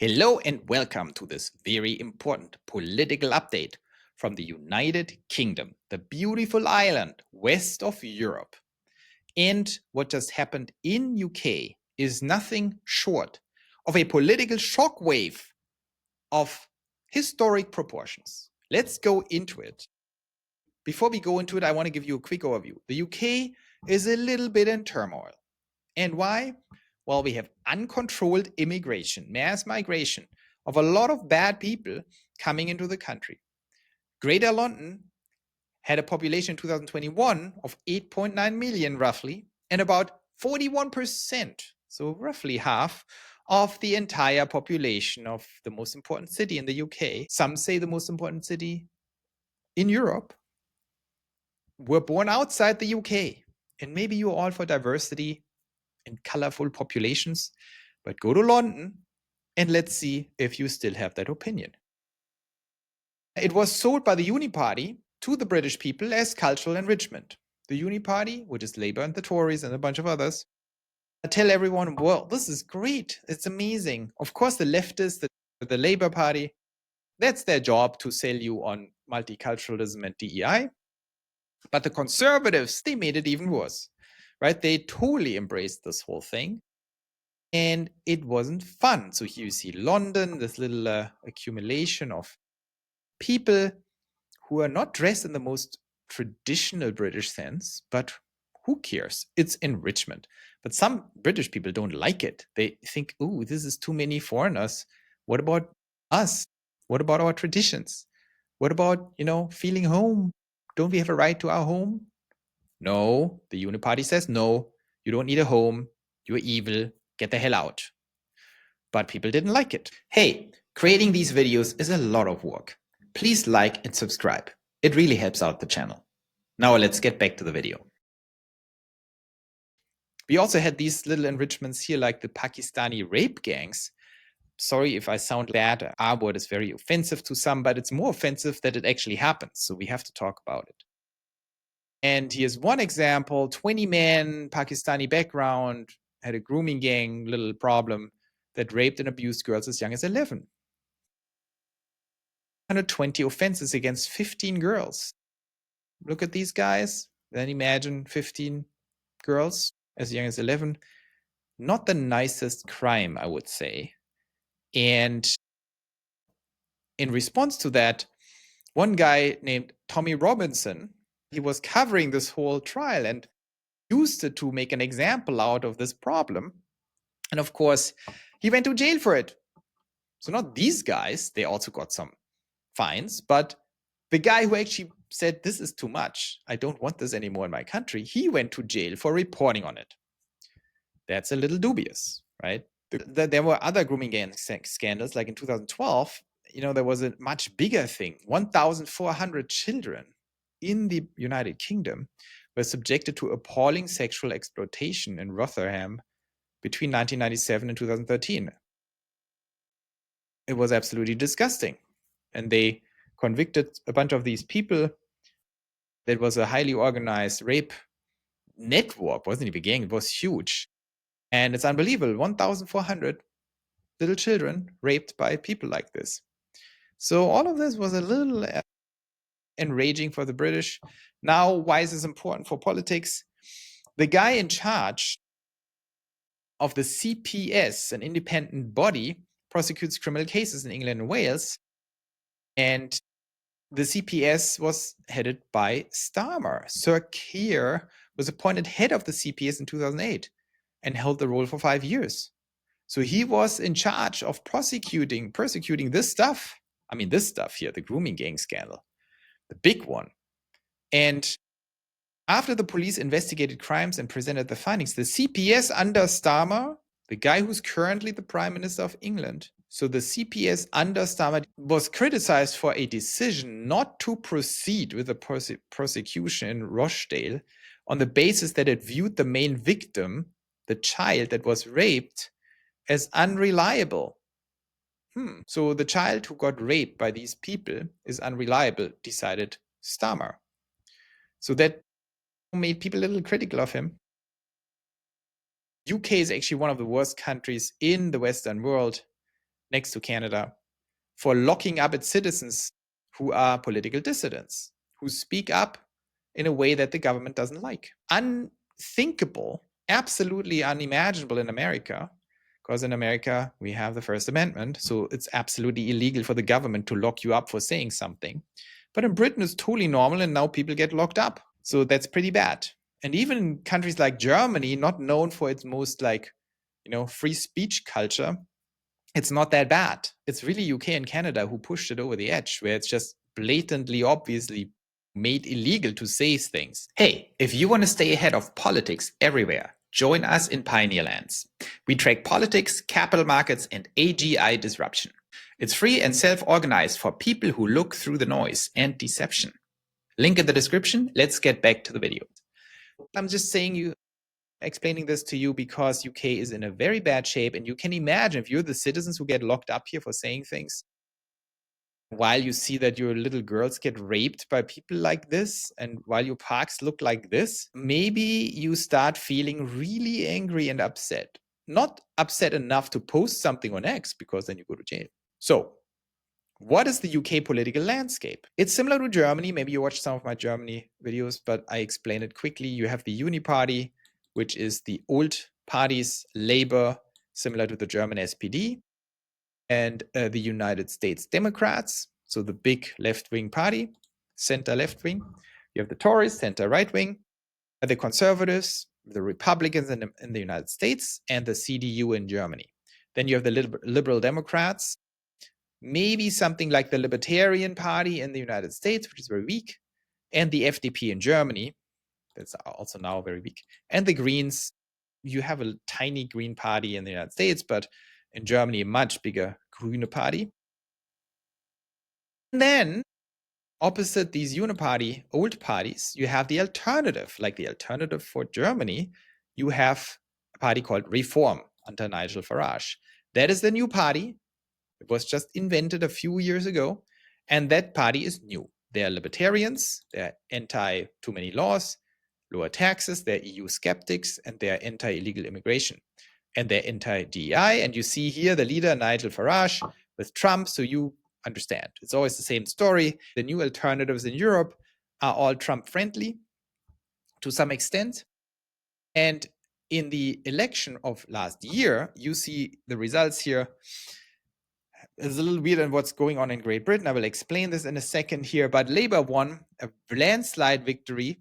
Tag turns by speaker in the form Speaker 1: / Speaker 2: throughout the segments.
Speaker 1: Hello and welcome to this very important political update from the United Kingdom, the beautiful island west of Europe. And what just happened in UK is nothing short of a political shockwave of historic proportions. Let's go into it. Before we go into it, I want to give you a quick overview. The UK is a little bit in turmoil. And why? Well, we have uncontrolled immigration, mass migration of a lot of bad people coming into the country. Greater London had a population in 2021 of 8.9 million roughly, and about 41%, so roughly half, of the entire population of the most important city in the UK, some say the most important city in Europe, were born outside the UK. And maybe you're all for diversity and colorful populations, but go to London and let's see if you still have that opinion. It was sold by the Uni Party to the British people as cultural enrichment. The Uni Party, which is Labour and the Tories and a bunch of others, tell everyone, well, this is great. It's amazing. Of course, the leftists, the Labour Party, that's their job to sell you on multiculturalism and DEI. But the conservatives, they made it even worse, right? They totally embraced this whole thing. And it wasn't fun. So here you see London, this little accumulation of people who are not dressed in the most traditional British sense, but who cares? It's enrichment. But some British people don't like it. They think, oh, this is too many foreigners. What about us? What about our traditions? What about, feeling home? Don't we have a right to our home? No, the Uniparty says no, you don't need a home. You're evil. Get the hell out. But people didn't like it. Hey, creating these videos is a lot of work. Please like and subscribe. It really helps out the channel. Now let's get back to the video. We also had these little enrichments here, like the Pakistani rape gangs. Sorry if I sound bad. R word is very offensive to some, but it's more offensive that it actually happens. So we have to talk about it. And here's one example, 20-man Pakistani background, had a grooming gang, little problem, that raped and abused girls as young as 11. 120 offenses against 15 girls. Look at these guys. Then imagine 15 girls as young as 11. Not the nicest crime, I would say. And in response to that, one guy named Tommy Robinson, he was covering this whole trial and used it to make an example out of this problem. And of course, he went to jail for it. So not these guys, they also got some fines, but the guy who actually said, this is too much, I don't want this anymore in my country, he went to jail for reporting on it. That's a little dubious, right? There were other grooming gang scandals, like in 2012, there was a much bigger thing. 1,400 children in the United Kingdom were subjected to appalling sexual exploitation in Rotherham between 1997 and 2013. It was absolutely disgusting. And they convicted a bunch of these people. That was a highly organized rape network, wasn't even a gang, it was huge. And it's unbelievable, 1,400 little children raped by people like this. So all of this was a little enraging for the British. Now, why is this important for politics? The guy in charge of the CPS, an independent body, prosecutes criminal cases in England and Wales. And the CPS was headed by Starmer. Sir Keir was appointed head of the CPS in 2008 and held the role for 5 years. So he was in charge of persecuting this stuff. I mean, this stuff here, the grooming gang scandal, the big one. And after the police investigated crimes and presented the findings, the CPS under Starmer, the guy who's currently the Prime Minister of England, so the CPS under Starmer was criticized for a decision not to proceed with the prosecution in Rochdale on the basis that it viewed the main victim, the child that was raped, as unreliable. So the child who got raped by these people is unreliable, decided Starmer. So that made people a little critical of him. UK is actually one of the worst countries in the Western world. next to Canada, for locking up its citizens who are political dissidents, who speak up in a way that the government doesn't like. Unthinkable, absolutely unimaginable in America, because in America we have the First Amendment, so it's absolutely illegal for the government to lock you up for saying something. But in Britain, it's totally normal, and now people get locked up. So that's pretty bad. And even in countries like Germany, not known for its most free speech culture, it's not that bad. It's really UK and Canada who pushed it over the edge, where it's just blatantly, obviously made illegal to say things. Hey, if you want to stay ahead of politics everywhere, join us in Pioneerlands. We track politics, capital markets, and AGI disruption. It's free and self-organized for people who look through the noise and deception. Link in the description. Let's get back to the video. I'm just explaining this to you because UK is in a very bad shape, and you can imagine if you're the citizens who get locked up here for saying things, while you see that your little girls get raped by people like this, and while your parks look like this, maybe you start feeling really angry and upset. Not upset enough to post something on X, because then you go to jail. So what is the UK political landscape? It's similar to Germany. Maybe you watched some of my Germany videos, but I explain it quickly. You have the Uni Party, which is the old parties, Labour, similar to the German SPD, and the United States Democrats, so the big left-wing party, center left-wing. You have the Tories, center right-wing, the Conservatives, the Republicans in the United States, and the CDU in Germany. Then you have the Liberal Democrats, maybe something like the Libertarian Party in the United States, which is very weak, and the FDP in Germany, that's also now very weak, and the Greens. You have a tiny Green Party in the United States, but in Germany, a much bigger Grüne Party. And then, opposite these uniparty old parties, you have the alternative. Like the alternative for Germany, you have a party called Reform under Nigel Farage. That is the new party. It was just invented a few years ago, and that party is new. They are libertarians, they're anti too many laws, lower taxes, they're EU skeptics, and they're anti-illegal immigration. And they're anti-DEI. And you see here the leader, Nigel Farage, with Trump, so you understand. It's always the same story. The new alternatives in Europe are all Trump-friendly to some extent. And in the election of last year, you see the results here. It's a little weird on what's going on in Great Britain. I will explain this in a second here. But Labour won a landslide victory,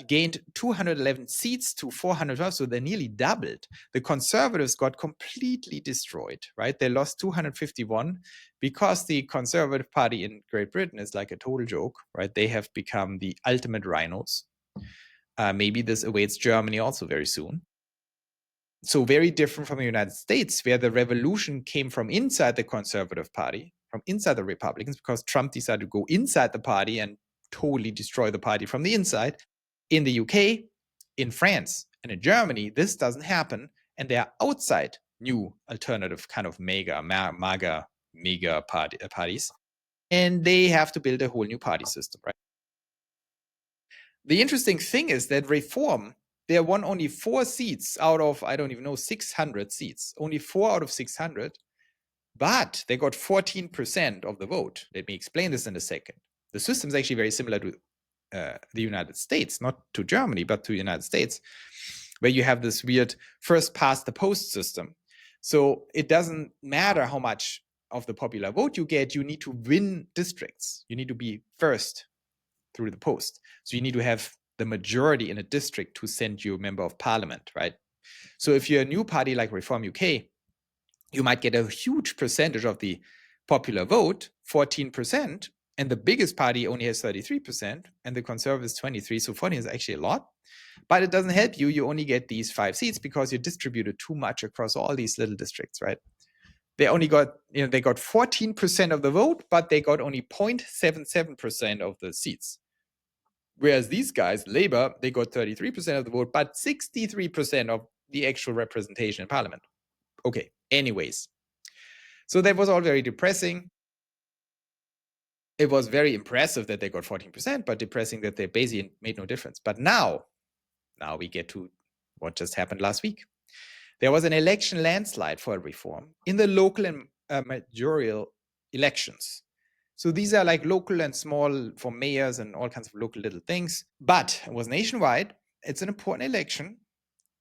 Speaker 1: gained 211 seats to 412, so they nearly doubled. The Conservatives got completely destroyed, right? They lost 251 because the Conservative Party in Great Britain is like a total joke, right? They have become the ultimate rhinos. Maybe this awaits Germany also very soon. So very different from the United States, where the revolution came from inside the Conservative Party, from inside the Republicans, because Trump decided to go inside the party and totally destroy the party from the inside. In the UK, in France, and in Germany, this doesn't happen, and they are outside new alternative kind of mega parties, and they have to build a whole new party system, right? The interesting thing is that Reform, they won only 4 seats out of, I don't even know, 600 seats. Only 4 out of 600. But they got 14% of the vote. Let me explain this in a second. The system is actually very similar to the United States, not to Germany, but to the United States, where you have this weird first past the post system. So it doesn't matter how much of the popular vote you get, you need to win districts. You need to be first through the post. So you need to have the majority in a district to send you a member of parliament, right? So if you're a new party like Reform UK, you might get a huge percentage of the popular vote, 14%, and the biggest party only has 33%, and the Conservatives 23%, so 14 is actually a lot. But it doesn't help you. You only get these 5 seats because you distributed too much across all these little districts, right? They only got, they got 14% of the vote, but they got only 0.77% of the seats. Whereas these guys, Labour, they got 33% of the vote, but 63% of the actual representation in parliament. Okay, anyways. So that was all very depressing. It was very impressive that they got 14%, but depressing that they basically made no difference. But now we get to what just happened last week. There was an election landslide for Reform in the local and mayoral elections. So these are like local and small for mayors and all kinds of local little things. But it was nationwide. It's an important election.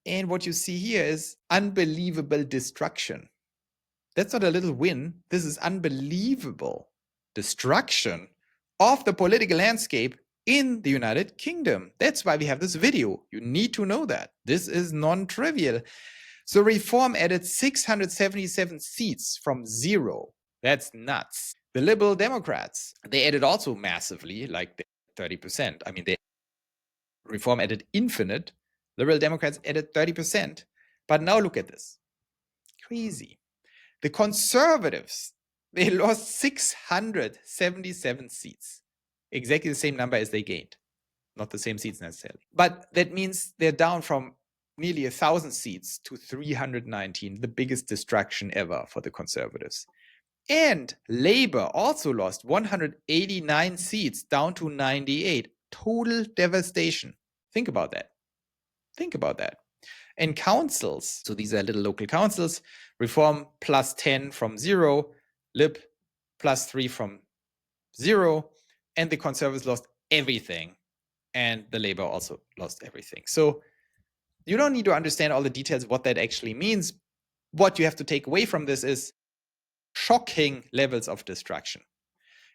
Speaker 1: And what you see here is unbelievable destruction. That's not a little win. This is unbelievable destruction of the political landscape in the United Kingdom. That's why we have this video. You need to know that. This is non-trivial. So Reform added 677 seats from 0. That's nuts. The Liberal Democrats, they added also massively, like 30%. I mean, Reform added infinite. Liberal Democrats added 30%. But now look at this. Crazy. The Conservatives, they lost 677 seats. Exactly the same number as they gained. Not the same seats necessarily. But that means they're down from nearly 1,000 seats to 319, the biggest destruction ever for the Conservatives. And Labour also lost 189 seats down to 98. Total devastation. Think about that. Think about that. And councils, so these are little local councils, Reform plus 10 from 0, Lib plus 3 from 0, and the Conservatives lost everything, and the Labour also lost everything. So you don't need to understand all the details of what that actually means. What you have to take away from this is shocking levels of destruction.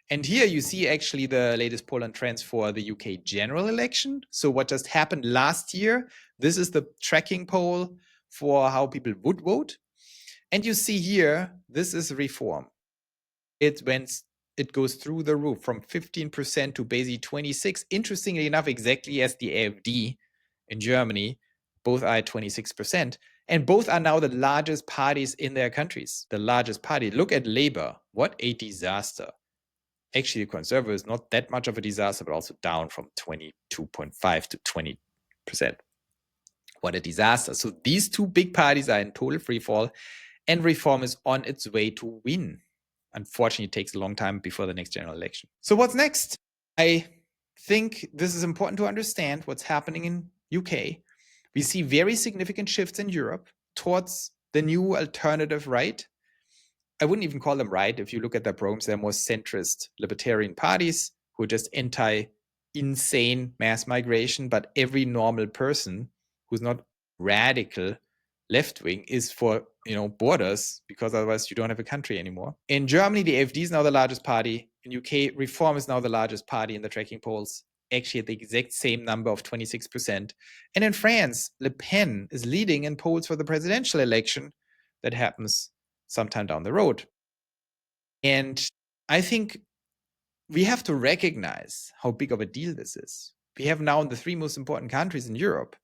Speaker 1: And here you see actually the latest poll and trends for the UK general election. So what just happened last year, this is the tracking poll for how people would vote. And you see here, this is Reform. It goes through the roof from 15% to basically 26. Interestingly enough, exactly as the AfD in Germany, both are at 26%. And both are now the largest parties in their countries. The largest party. Look at Labour. What a disaster. Actually, the Conservatives, not that much of a disaster, but also down from 22.5 to 20%. What a disaster. So these two big parties are in total free fall, and Reform is on its way to win. Unfortunately, it takes a long time before the next general election. So what's next? I think this is important to understand what's happening in UK. We see very significant shifts in Europe towards the new alternative right. I wouldn't even call them right. If you look at their programs, they're more centrist libertarian parties who are just anti-insane mass migration. But every normal person who's not radical left-wing is for borders, because otherwise you don't have a country anymore. In Germany, the AfD is now the largest party. In UK, Reform is now the largest party in the tracking polls, actually at the exact same number of 26%. And in France, Le Pen is leading in polls for the presidential election that happens sometime down the road. And I think we have to recognize how big of a deal this is. We have now the 3 most important countries in Europe.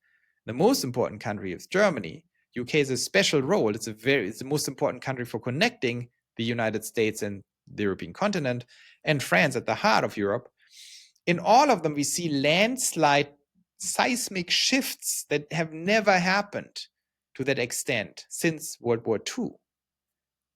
Speaker 1: The most important country is Germany. UK has a special role. It's the most important country for connecting the United States and the European continent, and France at the heart of Europe. In all of them, we see landslide seismic shifts that have never happened to that extent since World War II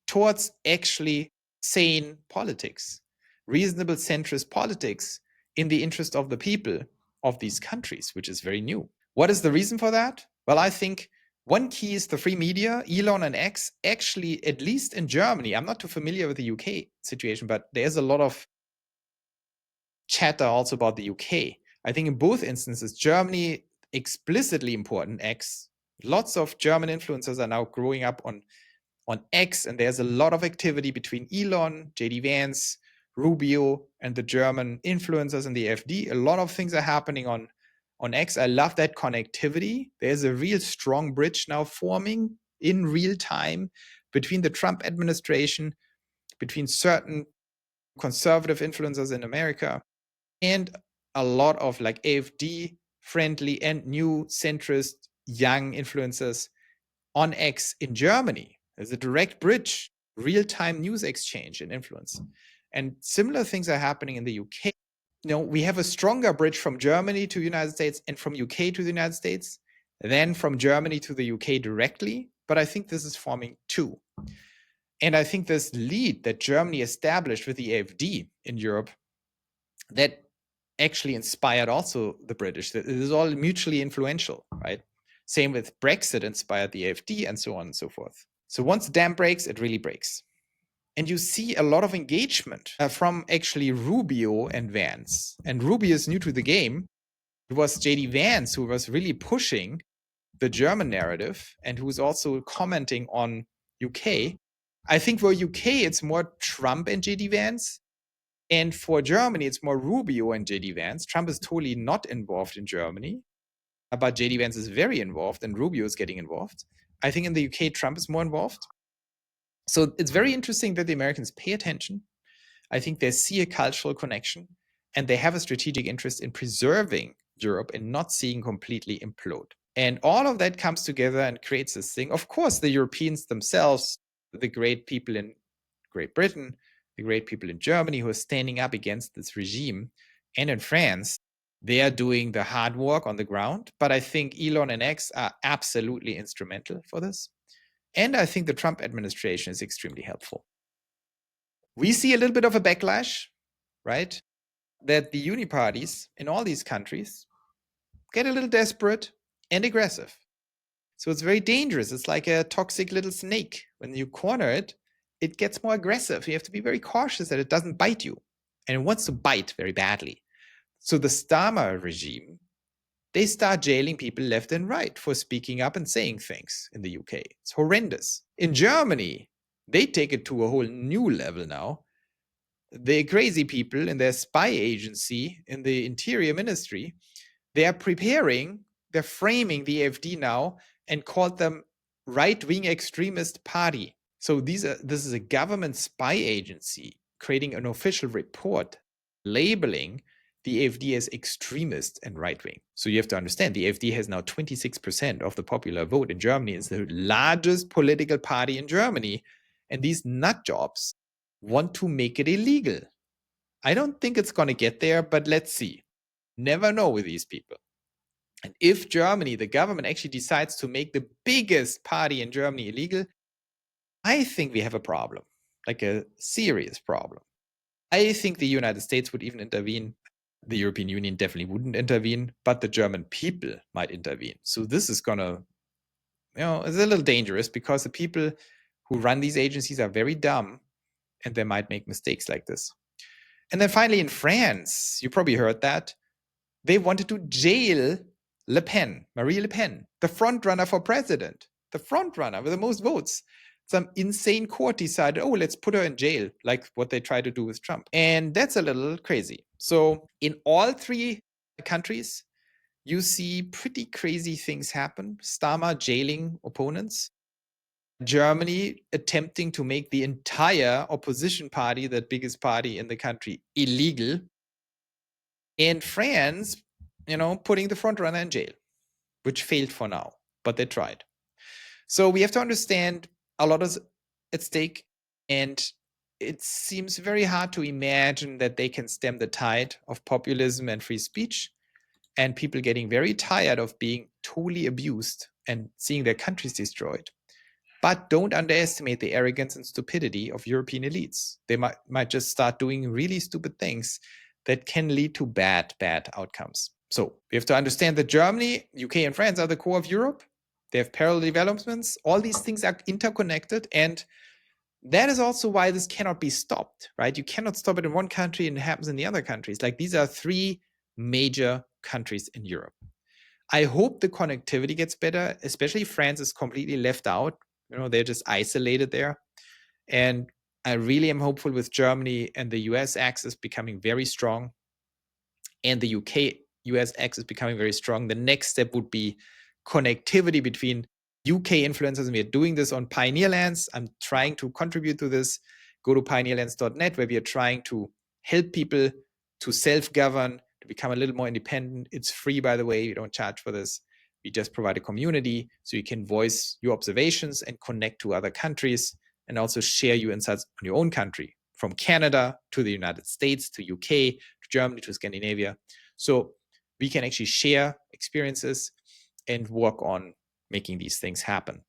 Speaker 1: towards actually sane politics, reasonable centrist politics in the interest of the people of these countries, which is very new. What is the reason for that? Well, I think one key is the free media. Elon and X, actually, at least in Germany, I'm not too familiar with the UK situation, but there's a lot of chatter also about the UK. I think in both instances, Germany, explicitly important, X, lots of German influencers are now growing up on X, and there's a lot of activity between Elon, JD Vance, Rubio, and the German influencers and the AfD. A lot of things are happening on X. I love that connectivity. There's a real strong bridge now forming in real time between the Trump administration, between certain conservative influencers in America, and a lot of like AfD friendly and new centrist young influencers on X in Germany. There's a direct bridge, real-time news exchange and influence. And similar things are happening in the UK. We have a stronger bridge from Germany to the United States and from UK to the United States than from Germany to the UK directly. But I think this is forming too. And I think this lead that Germany established with the AfD in Europe, that actually inspired also the British. It is all mutually influential, right? Same with Brexit inspired the AfD and so on and so forth. So once the dam breaks, it really breaks. And you see a lot of engagement from actually Rubio and Vance. And Rubio is new to the game. It was JD Vance who was really pushing the German narrative and who's also commenting on UK. I think for UK, it's more Trump and JD Vance. And for Germany, it's more Rubio and JD Vance. Trump is totally not involved in Germany, but JD Vance is very involved and Rubio is getting involved. I think in the UK, Trump is more involved. So it's very interesting that the Americans pay attention. I think they see a cultural connection and they have a strategic interest in preserving Europe and not seeing completely implode. And all of that comes together and creates this thing. Of course, the Europeans themselves, the great people in Great Britain, the great people in Germany who are standing up against this regime, and in France, they are doing the hard work on the ground. But I think Elon and X are absolutely instrumental for this. And I think the Trump administration is extremely helpful. We see a little bit of a backlash, right? That the uniparties in all these countries get a little desperate and aggressive. So it's very dangerous. It's like a toxic little snake. When you corner it, it gets more aggressive. You have to be very cautious that it doesn't bite you. And it wants to bite very badly. So the Starmer regime, they start jailing people left and right for speaking up and saying things in the UK. It's horrendous. In Germany, they take it to a whole new level now. The crazy people in their spy agency in the Interior Ministry, they are preparing, they're framing the AfD now and called them right-wing extremist party. So this is a government spy agency creating an official report labeling the AfD as extremist and right-wing. So you have to understand, the AfD has now 26% of the popular vote in Germany. It's the largest political party in Germany. And these nut jobs want to make it illegal. I don't think it's going to get there, but let's see. Never know with these people. And if Germany, the government actually decides to make the biggest party in Germany illegal, I think we have a problem, like a serious problem. I think the United States would even intervene. The European Union definitely wouldn't intervene, but the German people might intervene. So this is going to, it's a little dangerous because the people who run these agencies are very dumb and they might make mistakes like this. And then finally in France, you probably heard that, they wanted to jail Le Pen, Marie Le Pen, the front runner for president, the front runner with the most votes. Some insane court decided, oh, let's put her in jail, like what they tried to do with Trump. And that's a little crazy. So in all three countries, you see pretty crazy things happen. Starmer jailing opponents. Germany attempting to make the entire opposition party, the biggest party in the country, illegal. And France, putting the front runner in jail, which failed for now, but they tried. So we have to understand a lot is at stake, and it seems very hard to imagine that they can stem the tide of populism and free speech and people getting very tired of being totally abused and seeing their countries destroyed. But don't underestimate the arrogance and stupidity of European elites. They might just start doing really stupid things that can lead to bad outcomes. So we have to understand that Germany, UK, and France are the core of Europe. They have parallel developments. All these things are interconnected. And that is also why this cannot be stopped, right? You cannot stop it in one country and it happens in the other countries. Like these are three major countries in Europe. I hope the connectivity gets better, especially France is completely left out. They're just isolated there. And I really am hopeful with Germany and the US axis becoming very strong and the UK-US axis becoming very strong. The next step would be connectivity between UK influencers, and we are doing this on Pioneerlands. I'm trying to contribute to this. Go to pioneerlands.net, where we are trying to help people to self-govern, to become a little more independent. It's free, by the way. You don't charge for this. We just provide a community so you can voice your observations and connect to other countries and also share your insights on your own country, from Canada to the United States to UK to Germany to Scandinavia. So we can actually share experiences and work on making these things happen.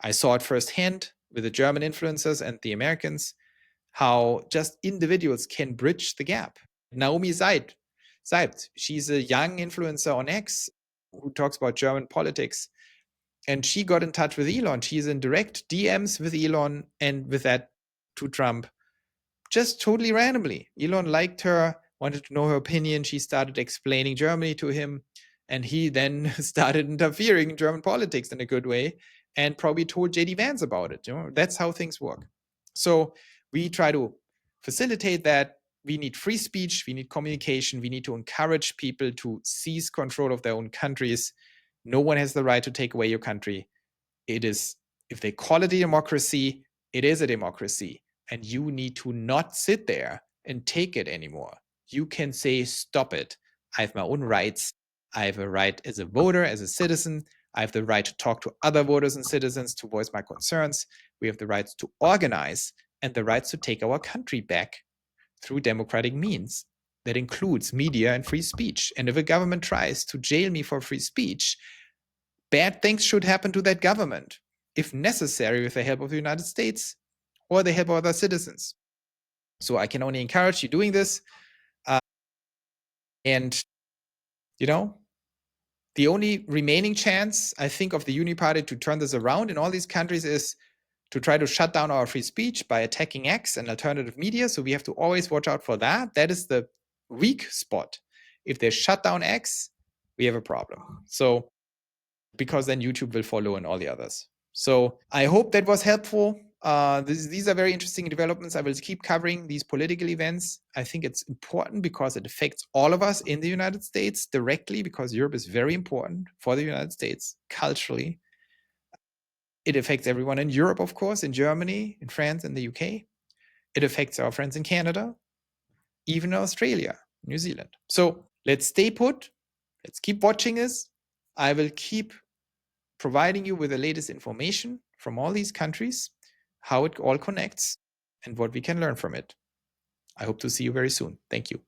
Speaker 1: I saw it firsthand with the German influencers and the Americans, how just individuals can bridge the gap. Naomi Seid, she's a young influencer on X who talks about German politics. And she got in touch with Elon. She's in direct DMs with Elon. And with that, to Trump just totally randomly. Elon liked her, wanted to know her opinion. She started explaining Germany to him. And he then started interfering in German politics in a good way and probably told JD Vance about it. That's how things work. So we try to facilitate that. We need free speech. We need communication. We need to encourage people to seize control of their own countries. No one has the right to take away your country. It is, if they call it a democracy, it is a democracy. And you need to not sit there and take it anymore. You can say, stop it. I have my own rights. I have a right as a voter, as a citizen. I have the right to talk to other voters and citizens to voice my concerns. We have the rights to organize and the rights to take our country back through democratic means. That includes media and free speech. And if a government tries to jail me for free speech, bad things should happen to that government, if necessary, with the help of the United States or the help of other citizens. So I can only encourage you doing this. And, the only remaining chance, I think, of the Uni Party to turn this around in all these countries is to try to shut down our free speech by attacking X and alternative media. So we have to always watch out for that. That is the weak spot. If they shut down X, we have a problem. So, because then YouTube will follow and all the others. So I hope that was helpful. These are very interesting developments. I will keep covering these political events. I think it's important because it affects all of us in the United States directly, because Europe is very important for the United States culturally. It affects everyone in Europe, of course, in Germany, in France, in the UK. It affects our friends in Canada, even Australia, New Zealand. So let's stay put. Let's keep watching this. I will keep providing you with the latest information from all these countries, how it all connects, and what we can learn from it. I hope to see you very soon. Thank you.